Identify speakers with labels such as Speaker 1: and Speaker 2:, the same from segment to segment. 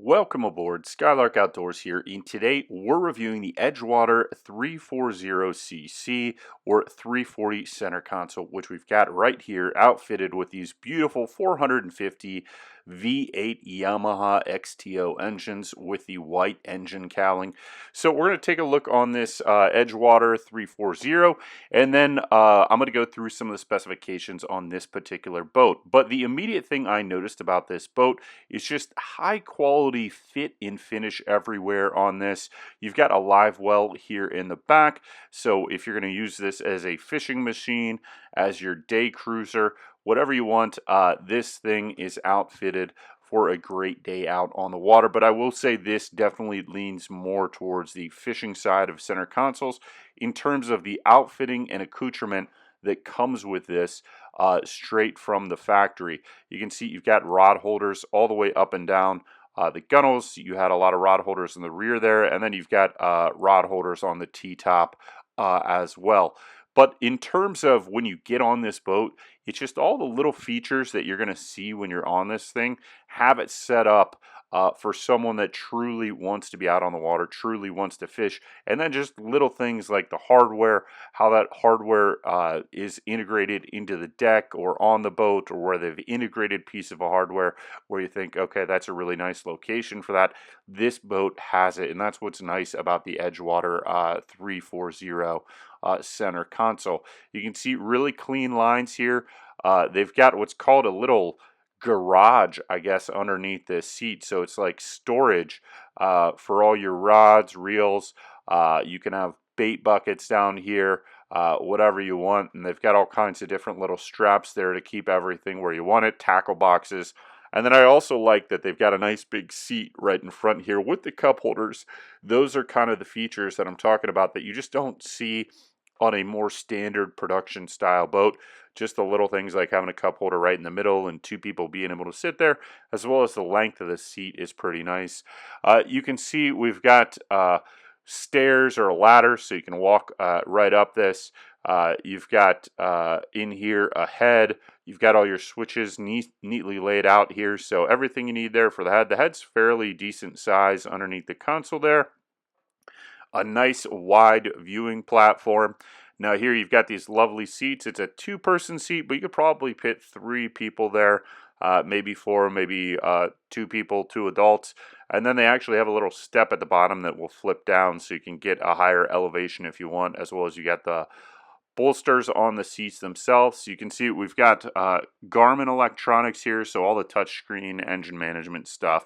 Speaker 1: Welcome aboard, Skylark Outdoors here, and today we're reviewing the Edgewater 340CC or 340 center console, which we've got right here outfitted with these beautiful 450 V8 Yamaha XTO engines with the white engine cowling. So we're going to take a look on this Edgewater 340, and then I'm going to go through some of the specifications on this particular boat. But the immediate thing I noticed about this boat is just high quality fit and finish everywhere on this. You've got a live well here in the back, so if you're going to use this as a fishing machine, as your day cruiser, whatever you want, this thing is outfitted for a great day out on the water. But I will say this definitely leans more towards the fishing side of center consoles in terms of the outfitting and accoutrement that comes with this straight from the factory. You can see you've got rod holders all the way up and down the gunnels. You had a lot of rod holders in the rear there, and then you've got rod holders on the T-top as well. But in terms of when you get on this boat, it's just all the little features that you're going to see when you're on this thing. Have it set up for someone that truly wants to be out on the water, truly wants to fish. And then just little things like the hardware, how that hardware is integrated into the deck or on the boat, or where they've integrated piece of a hardware where you think, okay, that's a really nice location for that. This boat has it, and that's what's nice about the Edgewater 340 center console. You can see really clean lines here. They've got what's called a little garage, I guess, underneath this seat, so it's like storage for all your rods, reels. You can have bait buckets down here, whatever you want, and they've got all kinds of different little straps there to keep everything where you want it, tackle boxes. And then I also like that they've got a nice big seat right in front here with the cup holders. Those are kind of the features that I'm talking about that you just don't see on a more standard production style boat. Just the little things like having a cup holder right in the middle and two people being able to sit there, as well as the length of the seat is pretty nice. You can see we've got stairs or a ladder, so you can walk right up this. You've got in here a head. You've got all your switches neatly laid out here, so everything you need there for the head. The head's fairly decent size underneath the console there. A nice wide viewing platform. Now here you've got these lovely seats. It's a two-person seat, but you could probably fit 3 people there, maybe 4, maybe 2 people, 2 adults. And then they actually have a little step at the bottom that will flip down so you can get a higher elevation if you want, as well as you got the bolsters on the seats themselves. You can see we've got Garmin electronics here, so all the touchscreen engine management stuff.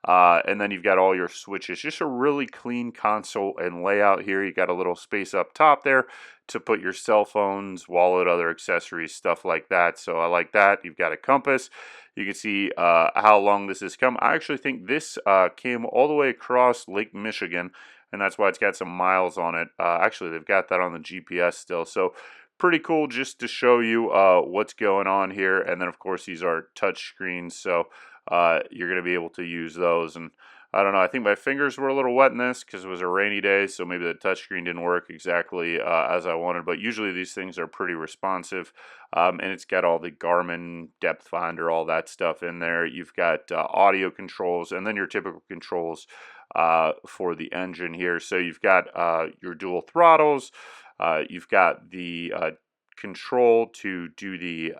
Speaker 1: And then you've got all your switches. Just a really clean console and layout here. You got a little space up top there to put your cell phones, wallet, other accessories, stuff like that. So I like that. You've got a compass. You can see how long this has come. I actually think this came all the way across Lake Michigan, and that's why it's got some miles on it. Actually, they've got that on the GPS still. So pretty cool just to show you what's going on here. And then, of course, these are touch screens, so you're going to be able to use those. And I don't know, I think my fingers were a little wet in this because it was a rainy day, so maybe the touchscreen didn't work exactly as I wanted. But usually these things are pretty responsive, and it's got all the Garmin depth finder, all that stuff in there. You've got audio controls, and then your typical controls for the engine here. So you've got your dual throttles. You've got the control to do the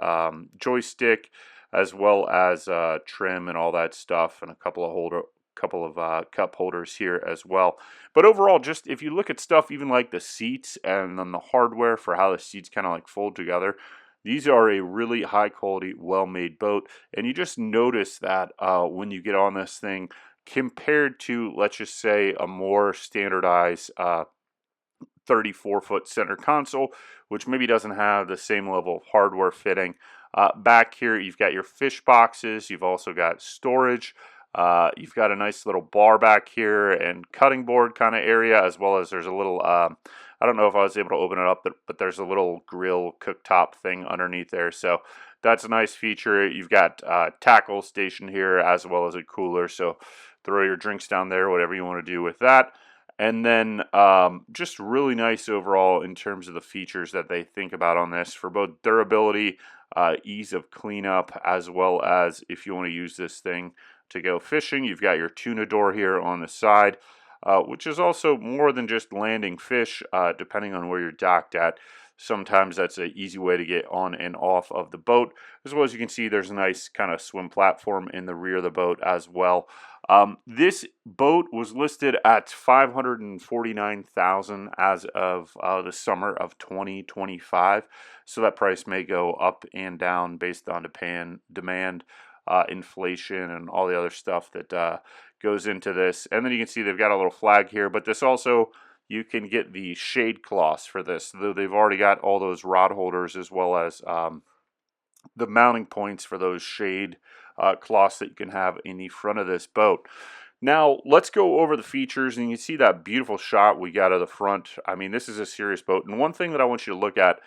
Speaker 1: joystick, as well as trim and all that stuff, and a couple of cup holders here as well. But overall, just if you look at stuff even like the seats and then the hardware for how the seats kind of like fold together, these are a really high quality, well-made boat. And you just notice that when you get on this thing compared to, let's just say, a more standardized 34-foot center console, which maybe doesn't have the same level of hardware fitting. Back here, you've got your fish boxes. You've also got storage. You've got a nice little bar back here and cutting board kind of area, as well as there's a little, I don't know if I was able to open it up, but there's a little grill cooktop thing underneath there. So that's a nice feature. You've got tackle station here, as well as a cooler. So throw your drinks down there, whatever you want to do with that. And then just really nice overall in terms of the features that they think about on this for both durability, ease of cleanup, as well as if you want to use this thing to go fishing. You've got your tuna door here on the side, which is also more than just landing fish, depending on where you're docked at. Sometimes that's an easy way to get on and off of the boat. As well as you can see, there's a nice kind of swim platform in the rear of the boat as well. This boat was listed at $549,000 as of the summer of 2025. So that price may go up and down based on demand, inflation, and all the other stuff that goes into this. And then you can see they've got a little flag here, but this also, you can get the shade cloths for this. They've already got all those rod holders as well as the mounting points for those shade cloths that you can have in the front of this boat. Now, let's go over the features, and you can see that beautiful shot we got of the front. I mean, this is a serious boat. And one thing that I want you to look at,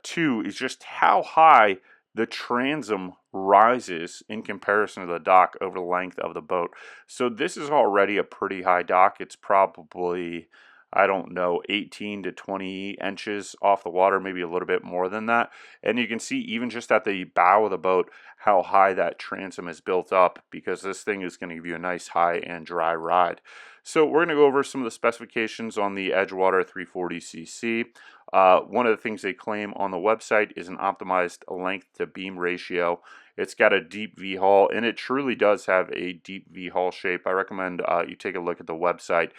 Speaker 1: too, is just how high the transom rises in comparison to the dock over the length of the boat. So this is already a pretty high dock. It's probably, I don't know, 18 to 20 inches off the water, maybe a little bit more than that. And you can see even just at the bow of the boat how high that transom is built up, because this thing is going to give you a nice high and dry ride. So we're going to go over some of the specifications on the Edgewater 340cc. One of the things they claim on the website is an optimized length to beam ratio. It's got a deep V-hull, and it truly does have a deep V-hull shape. I recommend you take a look at the website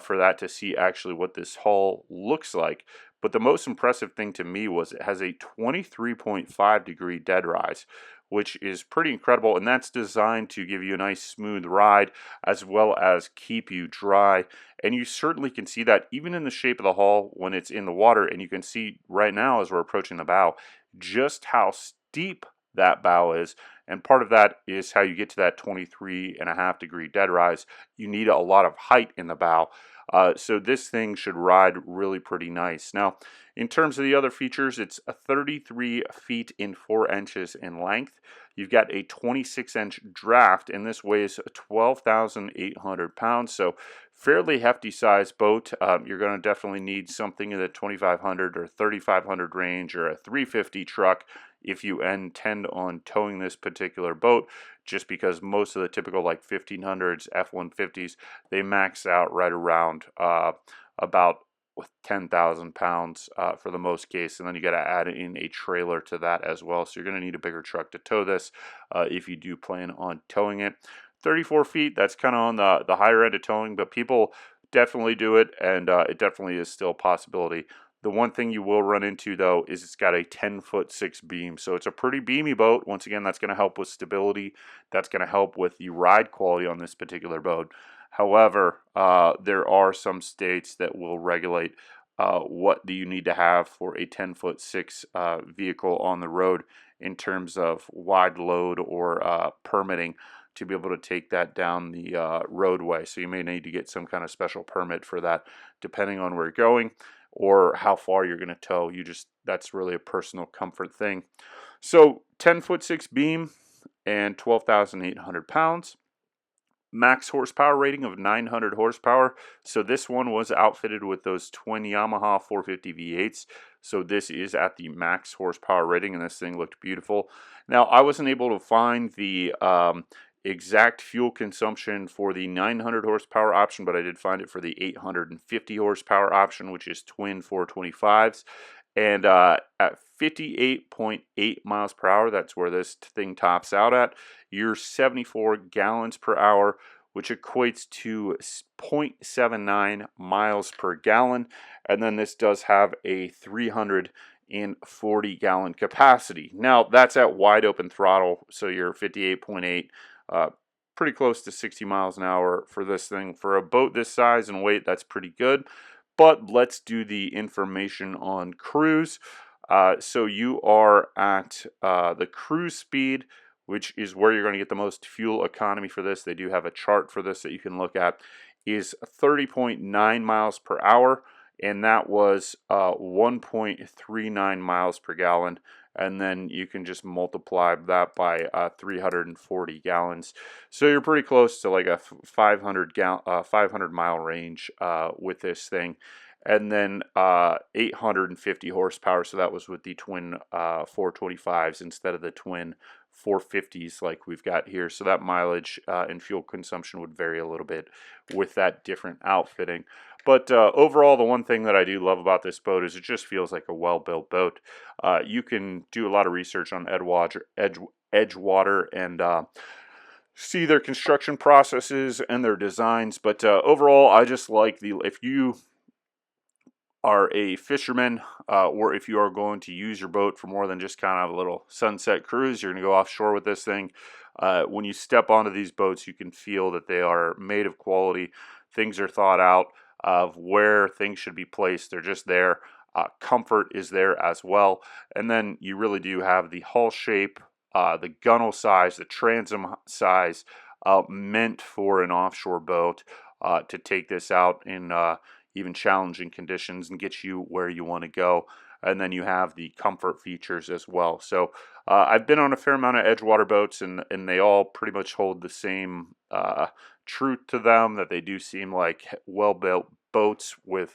Speaker 1: for that to see actually what this hull looks like. But the most impressive thing to me was it has a 23.5 degree dead rise, which is pretty incredible, and that's designed to give you a nice smooth ride as well as keep you dry. And you certainly can see that even in the shape of the hull when it's in the water, and you can see right now as we're approaching the bow just how steep that bow is. And part of that is how you get to that 23.5 degree dead rise. You need a lot of height in the bow. So this thing should ride really pretty nice. Now, in terms of the other features, it's a 33 feet and 4 inches in length. You've got a 26-inch draft, and this weighs 12,800 pounds. So fairly hefty size boat. You're going to definitely need something in the 2,500 or 3,500 range, or a 350 truck if you intend on towing this particular boat, just because most of the typical like 1500s, F-150s, they max out right around about 10,000 pounds for the most case, and then you got to add in a trailer to that as well. So you're going to need a bigger truck to tow this if you do plan on towing it. 34 feet, that's kind of on the higher end of towing, but people definitely do it, and it definitely is still a possibility. The one thing you will run into, though, is it's got a 10'6" beam. So it's a pretty beamy boat. Once again, that's going to help with stability. That's going to help with the ride quality on this particular boat. However, there are some states that will regulate what do you need to have for a 10'6" vehicle on the road in terms of wide load or permitting to be able to take that down the roadway. So you may need to get some kind of special permit for that, depending on where you're going or how far you're going to tow. That's really a personal comfort thing. So 10'6" beam and 12,800 pounds. Max horsepower rating of 900 horsepower. So this one was outfitted with those twin Yamaha 450 V8s. So this is at the max horsepower rating, and this thing looked beautiful. Now, I wasn't able to find the exact fuel consumption for the 900 horsepower option, but I did find it for the 850 horsepower option, which is twin 425s. And at 58.8 miles per hour, that's where this thing tops out at. You're 74 gallons per hour, which equates to 0.79 miles per gallon. And then this does have a 340 gallon capacity. Now, that's at wide open throttle, so you're 58.8, pretty close to 60 miles an hour for this thing. For a boat this size and weight, that's pretty good. But let's do the information on cruise. So you are at the cruise speed, which is where you're going to get the most fuel economy for this. They do have a chart for this that you can look at, is 30.9 miles per hour, and that was 1.39 miles per gallon. And then you can just multiply that by 340 gallons. So you're pretty close to like a 500 mile range with this thing. And then 850 horsepower, so that was with the twin 425s instead of the twin 450s like we've got here. So that mileage and fuel consumption would vary a little bit with that different outfitting. But overall, the one thing that I do love about this boat is it just feels like a well-built boat. You can do a lot of research on Edgewater and see their construction processes and their designs. But overall, I just like if you are a fisherman, or if you are going to use your boat for more than just kind of a little sunset cruise, you're going to go offshore with this thing. When you step onto these boats, you can feel that they are made of quality. Things are thought out of where things should be placed. They're just there. Comfort is there as well. And then you really do have the hull shape, the gunnel size, the transom size, meant for an offshore boat to take this out in even challenging conditions and get you where you want to go. And then you have the comfort features as well. So I've been on a fair amount of Edgewater boats, and they all pretty much hold the same truth to them, that they do seem like well-built boats with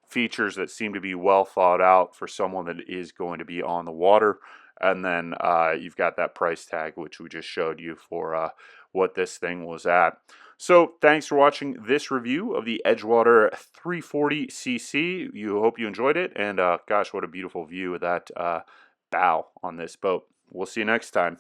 Speaker 1: features that seem to be well thought out for someone that is going to be on the water. And then you've got that price tag, which we just showed you for what this thing was at. So thanks for watching this review of the Edgewater 340cc. Hope you enjoyed it. And gosh, what a beautiful view of that bow on this boat. We'll see you next time.